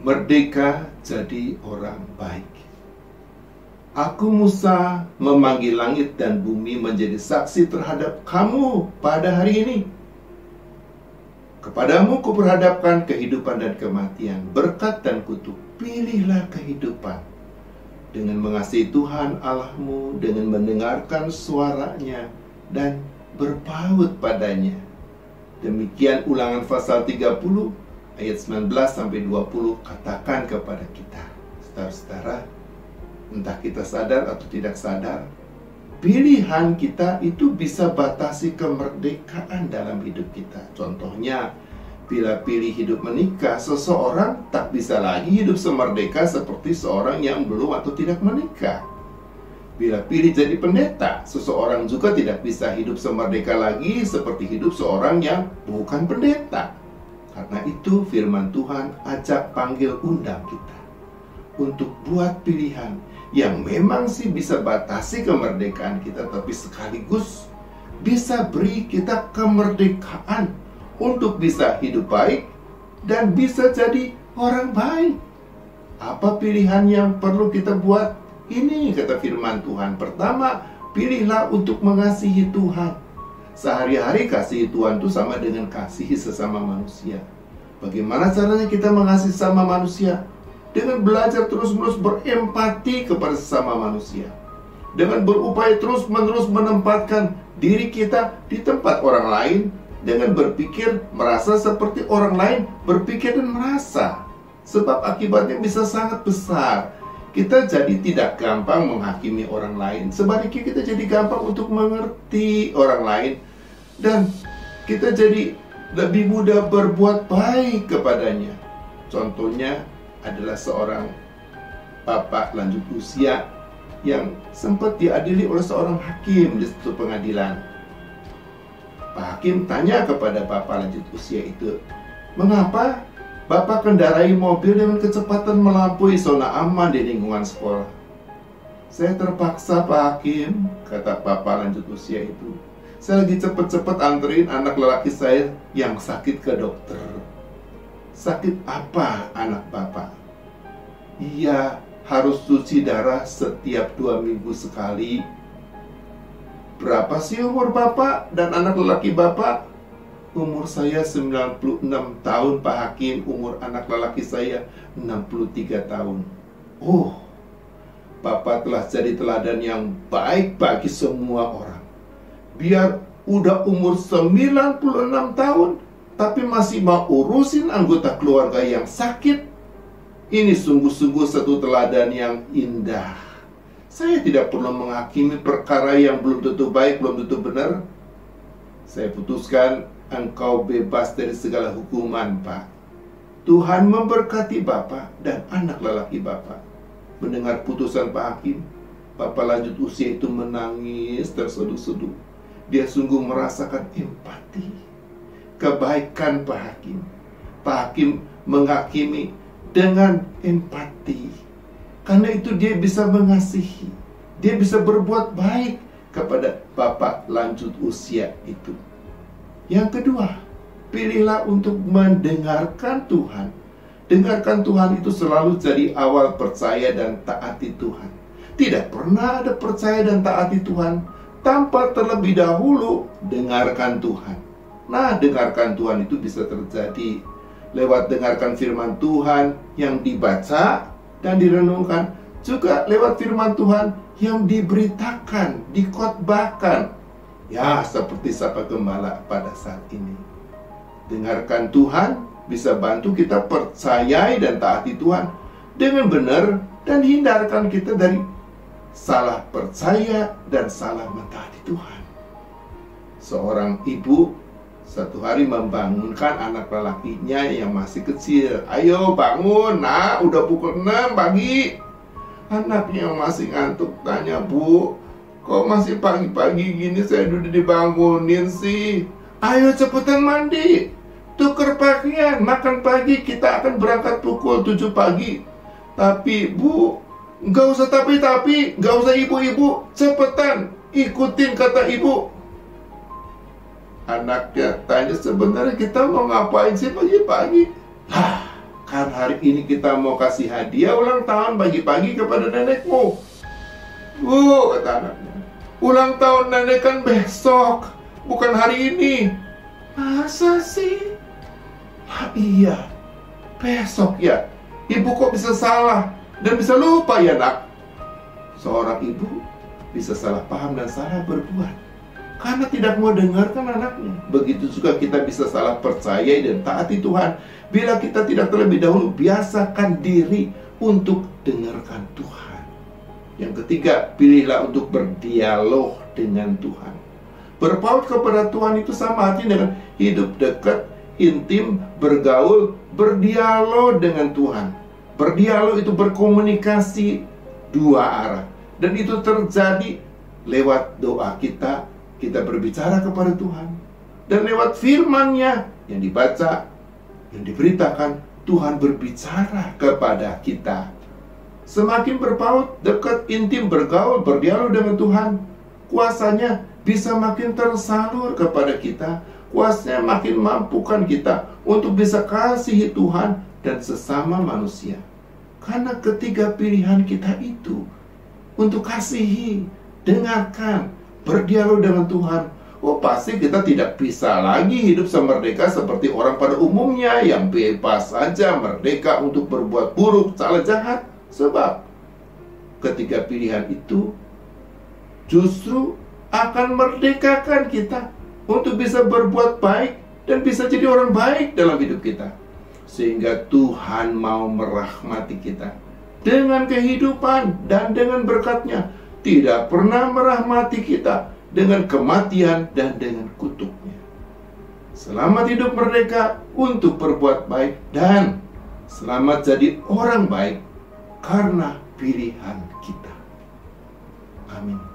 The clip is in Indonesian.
Merdeka jadi orang baik. Aku Musa memanggil langit dan bumi menjadi saksi terhadap kamu pada hari ini. Kepadamu kuperhadapkan kehidupan dan kematian, berkat dan kutuk. Pilihlah kehidupan dengan mengasihi Tuhan Allahmu, dengan mendengarkan suaranya dan berpaut padanya. Demikian Ulangan pasal 30 ayat 19-20 katakan kepada kita. Saudara-saudara, entah kita sadar atau tidak sadar, pilihan kita itu bisa batasi kemerdekaan dalam hidup kita. Contohnya, bila pilih hidup menikah, seseorang tak bisa lagi hidup semerdeka seperti seorang yang belum atau tidak menikah. Bila pilih jadi pendeta, seseorang juga tidak bisa hidup semerdeka lagi seperti hidup seorang yang bukan pendeta. Karena itu firman Tuhan ajak panggil undang kita untuk buat pilihan yang memang sih bisa batasi kemerdekaan kita, tapi sekaligus bisa beri kita kemerdekaan untuk bisa hidup baik dan bisa jadi orang baik. Apa pilihan yang perlu kita buat? Ini kata firman Tuhan. Pertama, pilihlah untuk mengasihi Tuhan. Sehari-hari kasih Tuhan itu sama dengan kasih sesama manusia. Bagaimana caranya kita mengasihi sesama manusia? Dengan belajar terus-menerus berempati kepada sesama manusia. Dengan berupaya terus-menerus menempatkan diri kita di tempat orang lain. Dengan berpikir, merasa seperti orang lain berpikir dan merasa. Sebab akibatnya bisa sangat besar. Kita jadi tidak gampang menghakimi orang lain. Sebaliknya kita jadi gampang untuk mengerti orang lain. Dan kita jadi lebih mudah berbuat baik kepadanya. Contohnya adalah seorang bapak lanjut usia yang sempat diadili oleh seorang hakim di suatu pengadilan. Pak Hakim tanya kepada bapak lanjut usia itu, "Mengapa Bapak kendarai mobil dengan kecepatan melampaui zona aman di lingkungan sekolah?" "Saya terpaksa, Pak Hakim," kata bapak lanjut usia itu. "Saya lagi cepat-cepat anterin anak lelaki saya yang sakit ke dokter." "Sakit apa anak Bapak?" "Iya, harus cuci darah setiap 2 minggu sekali." "Berapa sih umur Bapak dan anak lelaki Bapak?" "Umur saya 96 tahun, Pak Hakim. Umur anak lelaki saya 63 tahun. "Oh, Bapak telah jadi teladan yang baik bagi semua orang. Biar udah umur 96 tahun, tapi masih mau urusin anggota keluarga yang sakit. Ini sungguh-sungguh satu teladan yang indah. Saya tidak perlu menghakimi perkara yang belum tentu baik, belum tentu benar. Saya putuskan engkau bebas dari segala hukuman, Pak. Tuhan memberkati Bapak dan anak lelaki Bapak." Mendengar putusan Pak Hakim, bapak lanjut usia itu menangis terseduh-seduh. Dia sungguh merasakan empati, kebaikan Pak Hakim. Pak Hakim menghakimi dengan empati. Karena itu dia bisa mengasihi, dia bisa berbuat baik kepada bapak lanjut usia itu. Yang kedua, pilihlah untuk mendengarkan Tuhan. Dengarkan Tuhan itu selalu jadi awal percaya dan taati Tuhan. Tidak pernah ada percaya dan taati Tuhan tanpa terlebih dahulu dengarkan Tuhan. Nah, dengarkan Tuhan itu bisa terjadi lewat dengarkan firman Tuhan yang dibaca dan direnungkan, juga lewat firman Tuhan yang diberitakan, dikhotbahkan. Ya, seperti Sapa Gembala pada saat ini. Dengarkan Tuhan bisa bantu kita percayai dan taati Tuhan dengan benar dan hindarkan kita dari salah percaya dan salah mentaati Tuhan. Seorang ibu satu hari membangunkan anak lelakinya yang masih kecil. "Ayo bangun, nak, udah pukul 6 pagi." Anaknya yang masih ngantuk tanya, "Bu, kok masih pagi-pagi gini saya udah dibangunin sih?" "Ayo cepetan mandi, tuker pakaian, makan pagi, kita akan berangkat pukul 7 pagi. "Tapi Bu, nggak usah tapi, nggak usah ibu-ibu, cepetan, ikutin kata ibu." Anaknya tanya, "Sebenarnya kita mau ngapain sih pagi-pagi?" "Lah, Kan hari ini kita mau kasih hadiah ulang tahun pagi-pagi kepada nenekmu. Kata anaknya, ulang tahun nenek kan besok, bukan hari ini. Masa sih? Iya, besok ya. Ibu kok bisa salah dan bisa lupa ya nak? Seorang ibu bisa salah paham dan salah berbuat karena tidak mau dengarkan anaknya. Begitu juga kita bisa salah percaya dan taati Tuhan bila kita tidak terlebih dahulu biasakan diri untuk dengarkan Tuhan. Yang ketiga, pilihlah untuk berdialog dengan Tuhan. Berpaut kepada Tuhan itu sama artinya dengan hidup dekat, intim, bergaul, berdialog dengan Tuhan. Berdialog itu berkomunikasi dua arah. Dan itu terjadi lewat doa kita berbicara kepada Tuhan. Dan lewat firman-Nya yang dibaca, yang diberitakan, Tuhan berbicara kepada kita. Semakin berpaut, dekat, intim, bergaul, berdialog dengan Tuhan, kuasanya bisa makin tersalur kepada kita. Kuasanya makin mampukan kita untuk bisa kasihi Tuhan dan sesama manusia. Karena ketiga pilihan kita itu untuk kasihi, dengarkan, berdialog dengan Tuhan, pasti kita tidak bisa lagi hidup semerdeka seperti orang pada umumnya yang bebas saja, merdeka untuk berbuat buruk, salah, jahat. Sebab ketiga pilihan itu justru akan merdekakan kita untuk bisa berbuat baik dan bisa jadi orang baik dalam hidup kita. Sehingga Tuhan mau merahmati kita dengan kehidupan dan dengan berkat-Nya. Tidak pernah merahmati kita dengan kematian dan dengan kutuk-Nya. Selamat hidup merdeka untuk berbuat baik dan selamat jadi orang baik karena pilihan kita. Amin.